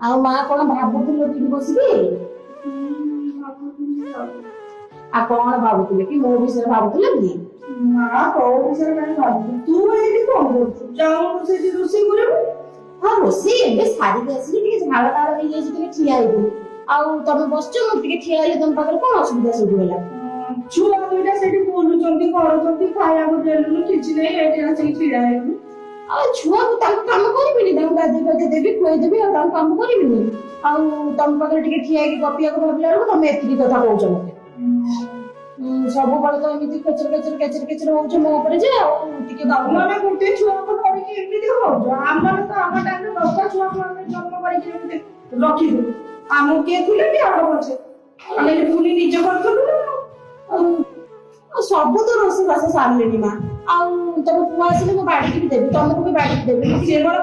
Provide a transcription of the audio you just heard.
ଆଉ ମା କଣ ଭାବୁଥିଲ କି ବସିକି? ଆଉ କଣ ଭାବୁଥିଲେ କି ମୋ ବିଷୟରେ ଭାବୁଥିଲେ କି? ନା ତୋ ବିଷୟରେ କାହିଁ ଭାବୁଛୁ? ତୁ ଏଇଠି କଣ କରୁଛୁ? ଯାଉନୁ ସେଠି ରୋଷେଇ କରିବୁ। ହଁ ରୋଷେଇ ଏବେ ସାରିକି ଆସିଲି, ଟିକେ ଝାଳ ଟାଳ ହେଇଯାଇଛି, ଟିକେ ଠିଆ ହେଇଥିଲି। ଆଉ ତମେ ବସିଛ, ମୁଁ ଟିକେ ଠିଆ ହେଲେ ତମ ପାଖରେ କଣ ଅସୁବିଧା ସବୁ ହେଲା? ଛୁଆ ଦୁଇଟା ସେଠି ବୁଲୁଛନ୍ତି କରୁଛନ୍ତି, ଖାଇବାକୁ ଦେଲୁନି କିଛି ନାହିଁ, ଏଠି ଆସିକି ଛିଡା ହେଇଛୁ। ଆଉ ଛୁଆକୁ ତାଙ୍କ କାମ କରିବିନି? ତାଙ୍କୁ ଗାଧେଇ ପାଧେଇ ଦେବି, ଖୁଆଇଦେବି, ଆଉ ତାଙ୍କୁ କାମ କରିବିନି? ଆଉ ତମ ପାଖରେ ଟିକେ ଠିଆ ହେଇକି ଗପିବାକୁ ଭାବିଲା ବେଳକୁ ତମେ ଏତିକି କଥା କହୁଛ ମତେ। ସବୁବେଳେ ତ ଏମିତି କେଚର ହଉଛ ମୋ ଉପରେ ଯେ ଆଉ ଟିକେ ତମେ ଗୋଟେ ଛୁଆକୁ ଧରିକି ଏମିତି ହଉଛ? ଆମର ତ ଆମ ଟାଇମରେ 10ଟା ଛୁଆକୁ ଆମେ ଜନ୍ମ କରିକି ଏମିତି ରଖିଥିଲୁ। ଆମକୁ କିଏ ଥିଲେ କି ଆଗ ପଛେ? ଆମେ ପୁଣି ନିଜ କରୁଥିଲୁ। ଆଉ ସବୁ ତ ରୋଷେଇ ବାସ ସାରିଲେଣି ମା। ଆଉ ତମ ପୁଅ ଆସିଲେ ମୁଁ ବାଢିକି ବି ଦେବି, ତମକୁ ବି ବାଢିକି ଦେବି। କେବଳ